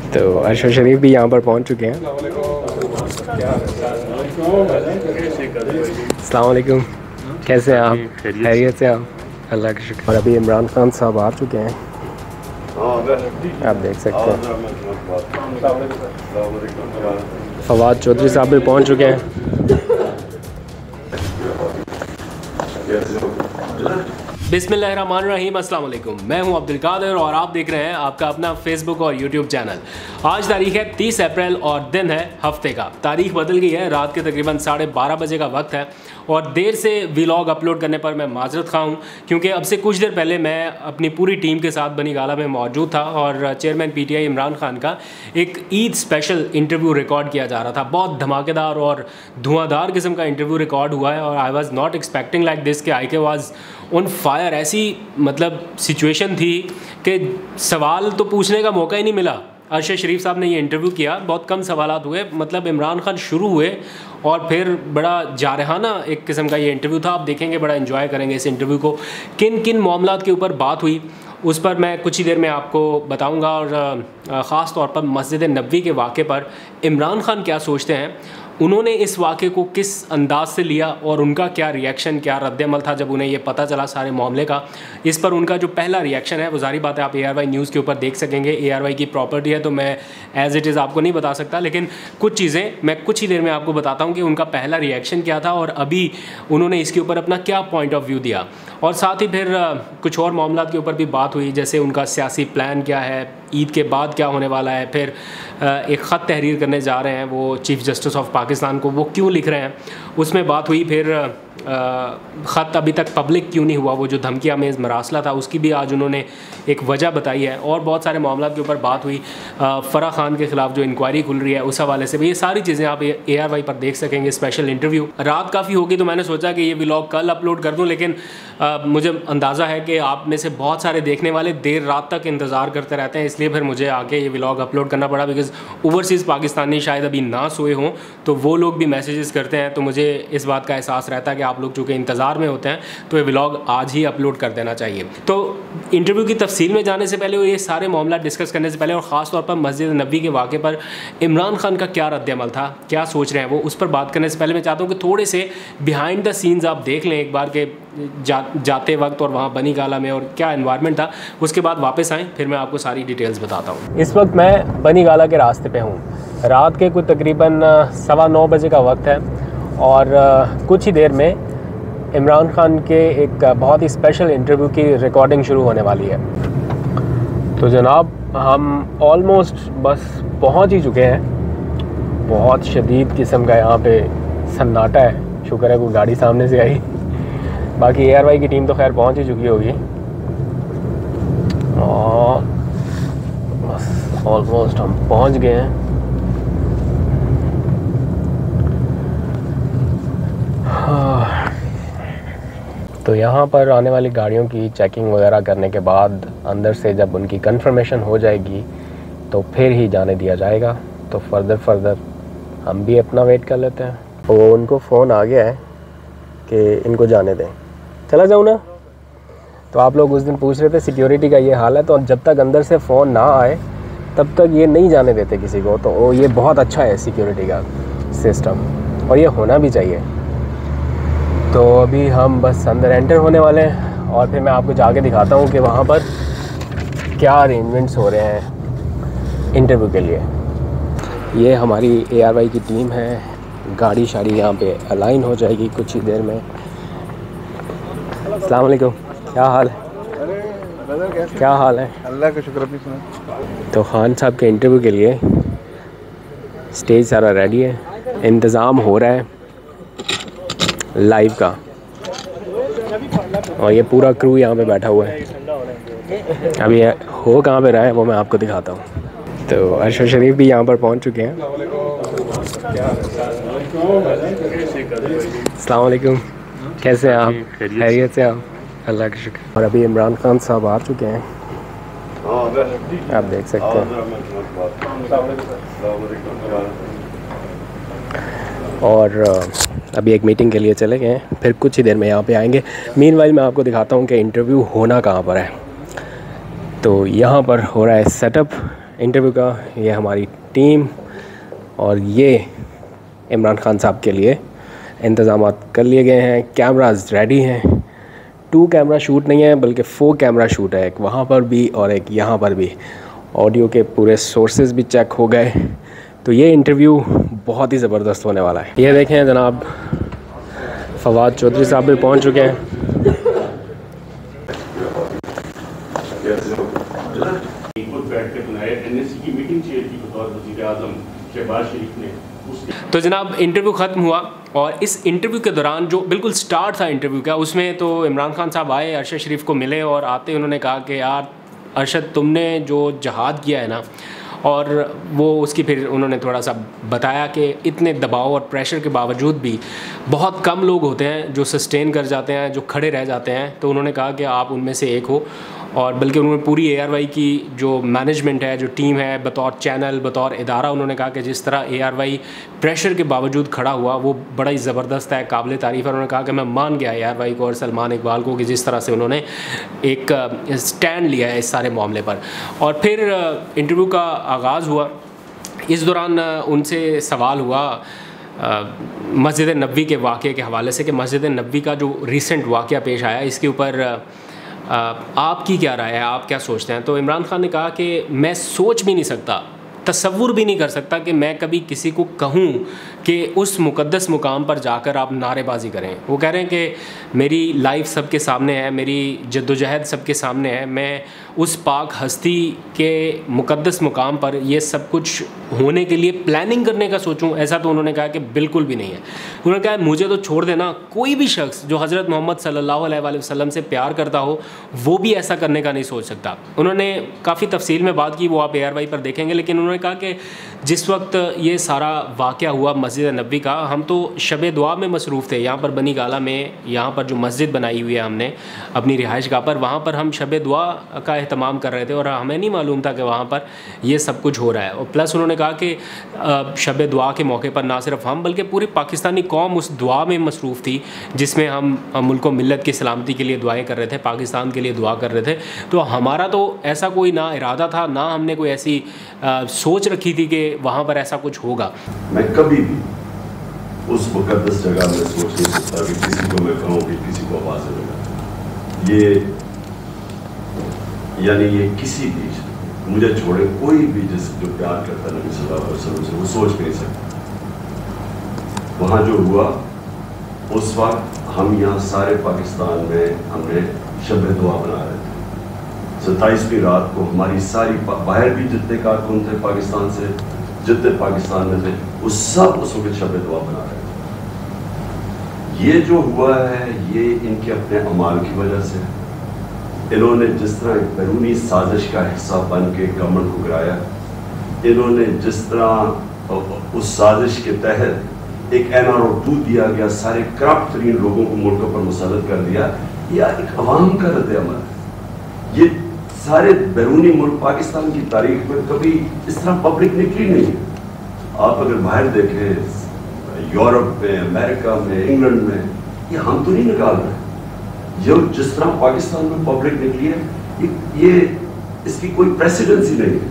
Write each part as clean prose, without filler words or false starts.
तो अरशद शरीफ भी यहाँ पर पहुँच चुके हैं। अस्सलाम वालेकुम, कैसे हैं आप? खैरियत से आप? अल्लाह का शुक्र। और अभी इमरान खान साहब आ चुके हैं, आप देख सकते हैं। फवाद चौधरी साहब भी पहुँच चुके हैं। बिस्मिल्लाहिर्रहमानिर्रहीम, अस्सलाम वालेकुम। मैं हूं अब्दुल कादिर और आप देख रहे हैं आपका अपना फेसबुक और यूट्यूब चैनल। आज तारीख है 30 अप्रैल और दिन है हफ्ते का। तारीख बदल गई है, रात के तकरीबन 12:30 बजे का वक्त है और देर से व्लॉग अपलोड करने पर मैं माजरत खा हूँ, क्योंकि अब से कुछ देर पहले मैं अपनी पूरी टीम के साथ बनी गाला में मौजूद था और चेयरमैन PTI इमरान खान का एक ईद स्पेशल इंटरव्यू रिकॉर्ड किया जा रहा था। बहुत धमाकेदार और धुआंधार किस्म का इंटरव्यू रिकॉर्ड हुआ है और I was not expecting like this कि आई के वॉज ऑन फायर। ऐसी मतलब सिचुएशन थी कि सवाल तो पूछने का मौका ही नहीं मिला। अरशद शरीफ साहब ने ये इंटरव्यू किया, बहुत कम सवालात हुए, मतलब इमरान खान शुरू हुए और फिर बड़ा जारहाना एक किस्म का ये इंटरव्यू था। आप देखेंगे, बड़ा एंजॉय करेंगे इस इंटरव्यू को। किन किन मामलात के ऊपर बात हुई उस पर मैं कुछ ही देर में आपको बताऊंगा और ख़ास तौर पर मस्जिद नबवी के वाक़े पर इमरान खान क्या सोचते हैं, उन्होंने इस वाक़े को किस अंदाज से लिया और उनका क्या रिएक्शन, क्या रद्दमल था जब उन्हें ये पता चला सारे मामले का। इस पर उनका जो पहला रिएक्शन है वो ज़ाहिर बात है आप ARY न्यूज़ के ऊपर देख सकेंगे। ARY की प्रॉपर्टी है तो मैं एज़ इट इज़ आपको नहीं बता सकता, लेकिन कुछ चीज़ें मैं कुछ ही देर में आपको बताता हूँ कि उनका पहला रिएक्शन क्या था और अभी उन्होंने इसके ऊपर अपना क्या पॉइंट ऑफ व्यू दिया। और साथ ही फिर कुछ और मामला के ऊपर भी बात हुई, जैसे उनका सियासी प्लान क्या है, ईद के बाद क्या होने वाला है, फिर एक ख़त तहरीर करने जा रहे हैं वो चीफ़ जस्टिस ऑफ पाकिस्तान को, वो क्यों लिख रहे हैं, उसमें बात हुई। फिर ख़त अभी तक पब्लिक क्यों नहीं हुआ, वो जो धमकी आमेज़ मरासला था उसकी भी आज उन्होंने एक वजह बताई है। और बहुत सारे मामला के ऊपर बात हुई। फ़राह खान के ख़िलाफ़ जो इंक्वायरी खुल रही है उस हवाले से भी, ये सारी चीज़ें आप ARY पर देख सकेंगे। स्पेशल इंटरव्यू रात काफ़ी होगी तो मैंने सोचा कि ये व्लॉग कल अपलोड कर दूँ, लेकिन मुझे अंदाज़ा है कि आप में से बहुत सारे देखने वाले देर रात तक इंतज़ार करते रहते हैं, इसलिए फिर मुझे आके ये व्लॉग अपलोड करना पड़ा। बिकॉज़ ओवरसीज़ पाकिस्तानी शायद अभी ना सोए हों तो वो लोग भी मैसेजेस करते हैं, तो मुझे इस बात का एहसास रहता है कि आप लोग चूँकि इंतज़ार में होते हैं तो ये व्लॉग आज ही अपलोड कर देना चाहिए। तो इंटरव्यू की तफसील में जाने से पहले और ये सारे मामला डिस्कस करने से पहले और ख़ास तौर पर मस्जिद नबवी के वाक़े पर इमरान खान का क्या रद्दमल था, क्या सोच रहे हैं वो, उस पर बात करने से पहले मैं चाहता हूँ कि थोड़े से बिहाइंड द सीन्स आप देख लें एक बार के जाते वक्त और वहाँ बनी गाला में और क्या एनवायरनमेंट था। उसके बाद वापस आएँ, फिर मैं आपको सारी डिटेल्स बताता हूँ। इस वक्त मैं बनी गाला के रास्ते पे हूँ। रात के कुछ तकरीबन 9:15 बजे का वक्त है और कुछ ही देर में इमरान खान के एक बहुत ही स्पेशल इंटरव्यू की रिकॉर्डिंग शुरू होने वाली है। तो जनाब हम ऑलमोस्ट बस पहुँच ही चुके हैं। बहुत शदीद किस्म का यहाँ पे सन्नाटा है, शुक्र है कोई गाड़ी सामने से आई। बाकी ARY की टीम तो खैर पहुंच ही चुकी होगी और बस ऑलमोस्ट हम पहुंच गए हैं। तो यहाँ पर आने वाली गाड़ियों की चेकिंग वगैरह करने के बाद अंदर से जब उनकी कंफर्मेशन हो जाएगी तो फिर ही जाने दिया जाएगा। तो फर्दर हम भी अपना वेट कर लेते हैं। वो उनको फ़ोन आ गया है कि इनको जाने दें, चला जाऊँ ना। तो आप लोग उस दिन पूछ रहे थे सिक्योरिटी का ये हाल है, तो जब तक अंदर से फ़ोन ना आए तब तक ये नहीं जाने देते किसी को। तो ये बहुत अच्छा है सिक्योरिटी का सिस्टम और ये होना भी चाहिए। तो अभी हम बस अंदर एंटर होने वाले हैं और फिर मैं आपको जाके दिखाता हूँ कि वहाँ पर क्या अरेंजमेंट्स हो रहे हैं इंटरव्यू के लिए। ये हमारी ARY की टीम है, गाड़ी शाड़ी यहाँ पे अलाइन हो जाएगी कुछ ही देर में। अस्सलाम वालेकुम, क्या हाल है? क्या हाल है? अल्लाह का शुक्र। अपनी सुना। तो खान साहब के इंटरव्यू के लिए स्टेज सारा रेडी है, इंतज़ाम हो रहा है लाइव का और ये पूरा क्रू यहाँ पे बैठा हुआ है। अभी हो कहाँ पे रहा है वो मैं आपको दिखाता हूँ। तो अरशद शरीफ भी यहाँ पर पहुँच चुके हैं। अस्सलाम वालेकुम, कैसे हैं आप? खैरियत से आप? अल्लाह का शुक्र। और अभी इमरान खान साहब आ चुके हैं, आप देख सकते हैं। और अभी एक मीटिंग के लिए चले गए हैं, फिर कुछ ही देर में यहाँ पे आएंगे। मीनवाइल मैं आपको दिखाता हूँ कि इंटरव्यू होना कहाँ पर है। तो यहाँ पर हो रहा है सेटअप इंटरव्यू का। ये हमारी टीम और ये इमरान खान साहब के लिए इंतज़ाम कर लिए गए हैं। कैमराज रेडी हैं। 2 कैमरा शूट नहीं है बल्कि 4 कैमरा शूट है, एक वहाँ पर भी और एक यहाँ पर भी। ऑडियो के पूरे सोर्सेज भी चेक हो गए। तो ये इंटरव्यू बहुत ही ज़बरदस्त होने वाला है। ये देखें जनाब, फवाद चौधरी साहब भी पहुँच चुके हैं। तो जनाब इंटरव्यू ख़त्म हुआ और इस इंटरव्यू के दौरान जो बिल्कुल स्टार्ट था इंटरव्यू का, उसमें तो इमरान खान साहब आए, अरशद शरीफ को मिले और आते उन्होंने कहा कि यार अरशद, तुमने जो जहाद किया है ना, और वो उसकी फिर उन्होंने थोड़ा सा बताया कि इतने दबाव और प्रेशर के बावजूद भी बहुत कम लोग होते हैं जो सस्टेन कर जाते हैं, जो खड़े रह जाते हैं। तो उन्होंने कहा कि आप उनमें से एक हो। और बल्कि उन्होंने पूरी ARY की जो मैनेजमेंट है, जो टीम है, बतौर चैनल, बतौर इदारा, उन्होंने कहा कि जिस तरह ARY प्रेशर के बावजूद खड़ा हुआ वो बड़ा ही ज़बरदस्त है, काबिल तारीफ़ है। उन्होंने कहा कि मैं मान गया ARY को और सलमान इकबाल को कि जिस तरह से उन्होंने एक स्टैंड लिया है इस सारे मामले पर। और फिर इंटरव्यू का आगाज़ हुआ। इस दौरान उनसे सवाल हुआ मस्जिद नबवी के वाक़े के हवाले से कि मस्जिद नबवी का जो रिसेंट वाक़या पेश आया, इसके ऊपर आपकी क्या राय है, आप क्या सोचते हैं। तो इमरान खान ने कहा कि मैं सोच भी नहीं सकता, तसव्वुर भी नहीं कर सकता कि मैं कभी किसी को कहूँ कि उस मुक़द्दस मुकाम पर जाकर आप नारेबाजी करें। वो कह रहे हैं कि मेरी लाइफ सबके सामने है, मेरी जद्दोजहद सबके सामने है, मैं उस पाक हस्ती के मुक़द्दस मुकाम पर ये सब कुछ होने के लिए प्लानिंग करने का सोचूं, ऐसा तो उन्होंने कहा कि बिल्कुल भी नहीं है। उन्होंने कहा मुझे तो छोड़ देना, कोई भी शख्स जो हज़रत मोहम्मद सल्लल्लाहु अलैहि वसल्लम से प्यार करता हो वो भी ऐसा करने का नहीं सोच सकता। उन्होंने काफ़ी तफसील में बात की, वो आप ARY पर देखेंगे। लेकिन उन्होंने कहा कि जिस वक्त ये सारा वाक़या हुआ मस्जिद नबवी का, हम तो शब दुआ में मसरूफ़ थे। यहाँ पर बनी गाला में, यहाँ पर जो मस्जिद बनाई हुई है हमने अपनी रिहाइश गाह पर, वहाँ पर हम शब दुआ का एहतमाम कर रहे थे और हमें नहीं मालूम था कि वहाँ पर ये सब कुछ हो रहा है। और प्लस उन्होंने कहा कि शब दुआ के मौके पर ना सिर्फ हम बल्कि पूरी पाकिस्तानी कौम उस दुआ में मसरूफ़ थी जिसमें हम मुल्क व मिल्लत की सलामती के लिए दुआएँ कर रहे थे, पाकिस्तान के लिए दुआ कर रहे थे। तो हमारा तो ऐसा कोई ना इरादा था, ना हमने कोई ऐसी सोच रखी थी कि वहाँ पर ऐसा कुछ होगा। मैं कभी भी उस मुकद्दस जगह में सोच नहीं सकता कि किसी को मैं कहूँ कि किसी को आवाज़ देगा। ये किसी भी मुझे छोड़े कोई भी जो प्यार करता नबी सल्लल्लाहु अलैहि वसल्लम से, वो सोच नहीं सकता। वहाँ जो हुआ उस वक्त हम यहाँ सारे पाकिस्तान में हमने शब दुआ बना रहे थे। 27वीं रात को हमारी सारी बाहर भी जितने कारकुन थे पाकिस्तान से, जितने पाकिस्तान में थे, वो सब उस वक्त शब दुआ बना रहे थे। ये जो हुआ है ये इनके अपने अमाल की वजह से। इन्होंने जिस तरह एक बैरूनी साजिश का हिस्सा बन के गवर्नमेंट को गिराया, इन्होंने जिस तरह उस साजिश के तहत एक NRO 2 दिया गया, सारे करप्ट तरीन लोगों को मुल्कों पर मुसल्लत कर दिया, या एक अवाम का रद्द-ए-अमल है। ये सारे बैरूनी मुल्क पाकिस्तान की तारीख में कभी इस तरह पब्लिक निकली नहीं है। आप अगर बाहर देखें, यूरोप में, अमेरिका में, इंग्लैंड में, ये हम तो नहीं निकाल रहे। जो जिस तरह पाकिस्तान में पब्लिक निकली है, ये इसकी कोई प्रेसिडेंसी नहीं है।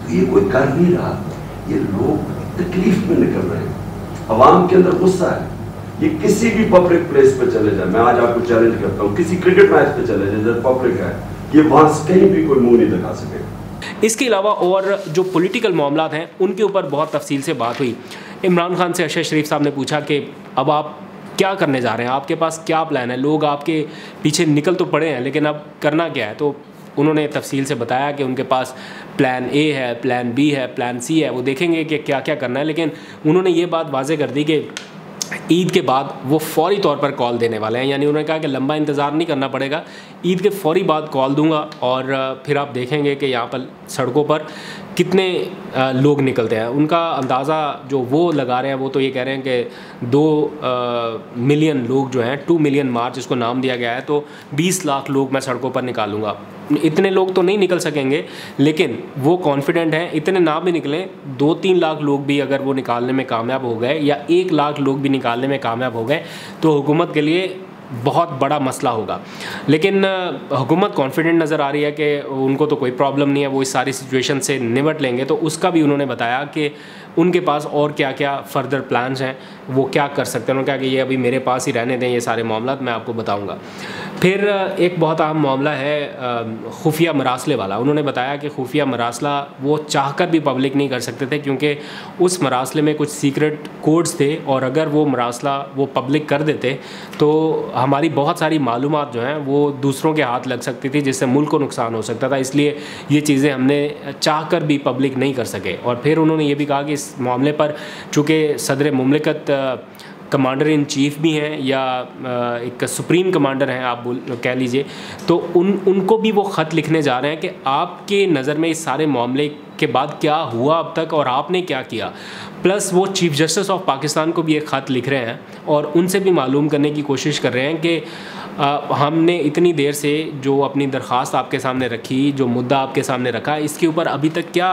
तो ये कोई कर नहीं रहा, ये लोग तकलीफ में निकल रहे हैं, अवाम के अंदर गुस्सा है। ये किसी भी पब्लिक प्लेस पे चले जाए, मैं आज आपको चैलेंज करता हूँ, किसी क्रिकेट मैच पे चले जाए जब पब्लिक है, ये वहां कहीं भी कोई मुंह नहीं दिखा सकेगा। इसके अलावा और जो पॉलिटिकल मामला हैं उनके ऊपर बहुत तफसील से बात हुई। इमरान खान से अरशद शरीफ साहब ने पूछा कि अब आप क्या करने जा रहे हैं, आपके पास क्या प्लान है, लोग आपके पीछे निकल तो पड़े हैं लेकिन अब करना क्या है। तो उन्होंने तफसील से बताया कि उनके पास प्लान A है, प्लान B है, प्लान C है, वो देखेंगे कि क्या क्या करना है। लेकिन उन्होंने ये बात वाज़े कर दी कि ईद के बाद वो फौरी तौर पर कॉल देने वाले हैं। यानी उन्होंने कहा कि लंबा इंतज़ार नहीं करना पड़ेगा, ईद के फौरी बाद कॉल दूंगा और फिर आप देखेंगे कि यहाँ पर सड़कों पर कितने लोग निकलते हैं। उनका अंदाज़ा जो वो लगा रहे हैं वो तो ये कह रहे हैं कि 2 मिलियन लोग जो हैं, 2 मिलियन मार्च इसको नाम दिया गया है, तो 20 लाख लोग मैं सड़कों पर निकालूंगा। इतने लोग तो नहीं निकल सकेंगे लेकिन वो कॉन्फिडेंट हैं, इतने ना भी निकलें, 2-3 लाख लोग भी अगर वो निकालने में कामयाब हो गए या 1 लाख लोग भी निकालने में कामयाब हो गए तो हुकूमत के लिए बहुत बड़ा मसला होगा। लेकिन हुकूमत कॉन्फिडेंट नज़र आ रही है कि उनको तो कोई प्रॉब्लम नहीं है, वो इस सारी सिचुएशन से निपट लेंगे। तो उसका भी उन्होंने बताया कि उनके पास और क्या क्या फ़र्दर प्लान्स हैं, वो क्या कर सकते हैं। उन्होंने कहा कि ये अभी मेरे पास ही रहने दें, ये सारे मामला मैं आपको बताऊंगा। फिर एक बहुत अहम मामला है खुफिया मरासले वाला। उन्होंने बताया कि खुफिया मरासला वो चाहकर भी पब्लिक नहीं कर सकते थे, क्योंकि उस मरासले में कुछ सीक्रेट कोड्स थे, और अगर वो मरासला वो पब्लिक कर देते तो हमारी बहुत सारी मालूमात जो हैं वो दूसरों के हाथ लग सकती थी, जिससे मुल्क को नुकसान हो सकता था। इसलिए ये चीज़ें हमने चाहकर भी पब्लिक नहीं कर सके। और फिर उन्होंने ये भी कहा कि इस मामले पर चूँकि सदर मुमलिकत कमांडर इन चीफ़ भी हैं या एक सुप्रीम कमांडर हैं आप कह लीजिए, तो उनको भी वो ख़त लिखने जा रहे हैं कि आपके नज़र में इस सारे मामले के बाद क्या हुआ अब तक और आपने क्या किया। प्लस वो चीफ़ जस्टिस ऑफ पाकिस्तान को भी एक ख़त लिख रहे हैं और उनसे भी मालूम करने की कोशिश कर रहे हैं कि हमने इतनी देर से जो अपनी दरख्वास्त आपके सामने रखी, जो मुद्दा आपके सामने रखा, इसके ऊपर अभी तक क्या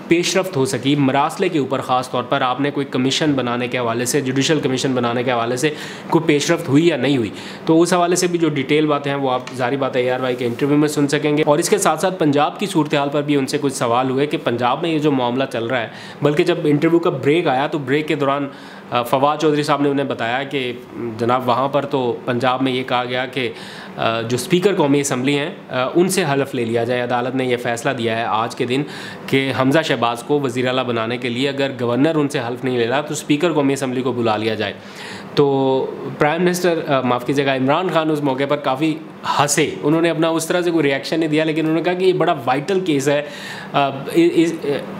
पेशरफ्त हो सकी। मरासले के ऊपर ख़ास तौर पर आपने कोई कमीशन बनाने के हवाले से, जुडिशल कमीशन बनाने के हवाले से कोई पेशरफ्त हुई या नहीं हुई, तो उस हवाले से भी जो डिटेल बातें हैं वो आप ज़ाहिर बात है ARY के इंटरव्यू में सुन सकेंगे। और इसके साथ साथ पंजाब की सूरत हाल पर भी उनसे कुछ सवाल हुए कि पंजाब में ये जो मामला चल रहा है, बल्कि जब इंटरव्यू का ब्रेक आया तो ब्रेक के दौरान फवाद चौधरी साहब ने उन्हें बताया कि जनाब वहाँ पर तो पंजाब में ये कहा गया कि जो स्पीकर कौमी असम्बली हैं उनसे हलफ ले लिया जाए। अदालत ने यह फ़ैसला दिया है आज के दिन कि हमज़ा शहबाज को वज़ीर आला बनाने के लिए अगर गवर्नर उनसे हल्फ नहीं ले रहा तो स्पीकर कौमी असम्बली को बुला लिया जाए। तो प्राइम मिनिस्टर माफ़ कीजिएगा इमरान खान उस मौके पर काफ़ी हंसे। उन्होंने अपना उस तरह से कोई रिएक्शन नहीं दिया, लेकिन उन्होंने कहा कि ये बड़ा वाइटल केस है।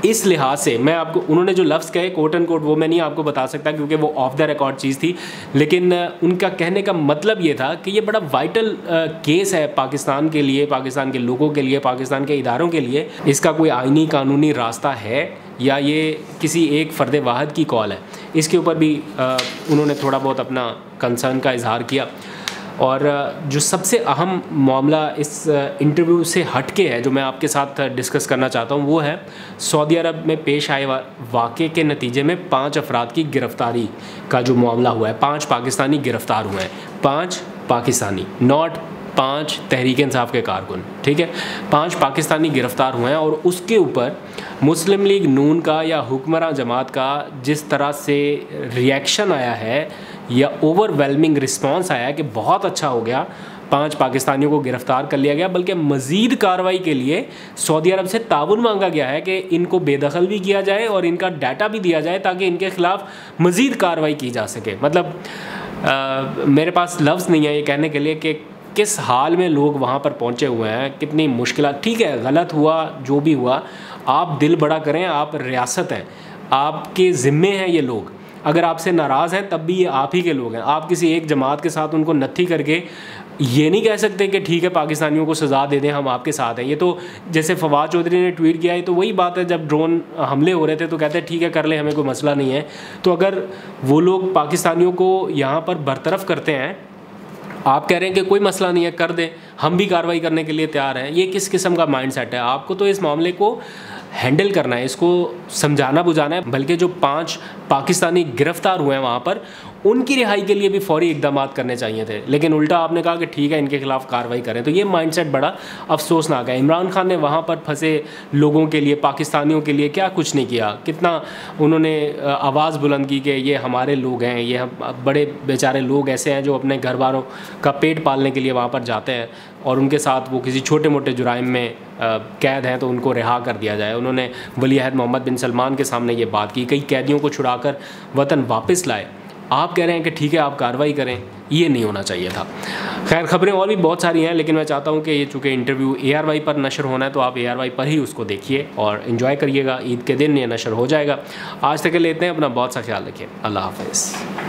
इस लिहाज से मैं आपको, उन्होंने जो लफ्ज़ कहे कोट एंड कोट वो मैं नहीं आपको बता सकता क्योंकि वो ऑफ द रिकॉर्ड चीज़ थी, लेकिन उनका कहने का मतलब ये था कि ये बड़ा वाइटल केस है पाकिस्तान के लिए, पाकिस्तान के लोगों के लिए, पाकिस्तान के इदारों के लिए। इसका कोई आइनी कानूनी रास्ता है या ये किसी एक फ़र्द वाहिद की कॉल है, इसके ऊपर भी उन्होंने थोड़ा बहुत अपना कंसर्न का इजहार किया। और जो सबसे अहम मामला इस इंटरव्यू से हटके है जो मैं आपके साथ डिस्कस करना चाहता हूँ, वो है सऊदी अरब में पेश आए वाक़े के नतीजे में 5 अफराद की गिरफ़्तारी का जो मामला हुआ है। 5 पाकिस्तानी गिरफ़्तार हुए हैं, 5 पाकिस्तानी, नॉट 5 तहरीक इंसाफ के कारकुन, ठीक है। 5 पाकिस्तानी गिरफ़्तार हुए हैं और उसके ऊपर मुस्लिम लीग नून का या हुक्मरान जमात का जिस तरह से रिएक्शन आया है या ओवरवेलमिंग रिस्पांस आया है कि बहुत अच्छा हो गया, 5 पाकिस्तानियों को गिरफ़्तार कर लिया गया, बल्कि मज़ीद कार्रवाई के लिए सऊदी अरब से ताउन मांगा गया है कि इनको बेदखल भी किया जाए और इनका डाटा भी दिया जाए ताकि इनके ख़िलाफ़ मज़ीद कार्रवाई की जा सके। मतलब मेरे पास लफ्ज़ नहीं है ये कहने के लिए कि किस हाल में लोग वहाँ पर पहुँचे हुए हैं, कितनी मुश्किल। ठीक है, गलत हुआ जो भी हुआ, आप दिल बड़ा करें, आप रियासत हैं, आपके ज़िम्मे हैं ये लोग। अगर आपसे नाराज़ हैं तब भी ये आप ही के लोग हैं। आप किसी एक जमात के साथ उनको नत्थी करके ये नहीं कह सकते कि ठीक है पाकिस्तानियों को सज़ा दे दें, हम आपके साथ हैं। ये तो जैसे फवाद चौधरी ने ट्वीट किया है, तो वही बात है, जब ड्रोन हमले हो रहे थे तो कहते हैं ठीक है कर ले, हमें कोई मसला नहीं है। तो अगर वो लोग पाकिस्तानियों को यहाँ पर बरतरफ करते हैं, आप कह रहे हैं कि कोई मसला नहीं है कर दें, हम भी कार्रवाई करने के लिए तैयार हैं, ये किस किस्म का माइंडसेट है? आपको तो इस मामले को हैंडल करना है, इसको समझाना बुझाना है। बल्कि जो 5 पाकिस्तानी गिरफ़्तार हुए हैं वहाँ पर, उनकी रिहाई के लिए भी फौरी इक़दाम करने चाहिए थे, लेकिन उल्टा आपने कहा कि ठीक है इनके खिलाफ़ कार्रवाई करें। तो ये माइंडसेट बड़ा अफसोसनाक है। इमरान खान ने वहाँ पर फंसे लोगों के लिए, पाकिस्तानियों के लिए क्या कुछ नहीं किया। कितना उन्होंने आवाज़ बुलंद की कि ये हमारे लोग हैं, ये बड़े बेचारे लोग ऐसे हैं जो अपने घर वालों का पेट पालने के लिए वहाँ पर जाते हैं और उनके साथ वो किसी छोटे मोटे जुराइम में कैद हैं तो उनको रिहा कर दिया जाए। उन्होंने वली अहद मोहम्मद बिन सलमान के सामने ये बात की, कई कैदियों को छुड़ाकर वतन वापस लाए। आप कह रहे हैं कि ठीक है आप कार्रवाई करें, ये नहीं होना चाहिए था। खैर, खबरें और भी बहुत सारी हैं, लेकिन मैं चाहता हूँ कि ये चूँकि इंटरव्यू ARY पर नशर होना है तो आप ARY पर ही उसको देखिए और इन्जॉय करिएगा। ईद के दिन ये नशर हो जाएगा। आज तक के लिए इतने, अपना बहुत सा ख्याल रखिए। अल्लाह हाफ़िज़।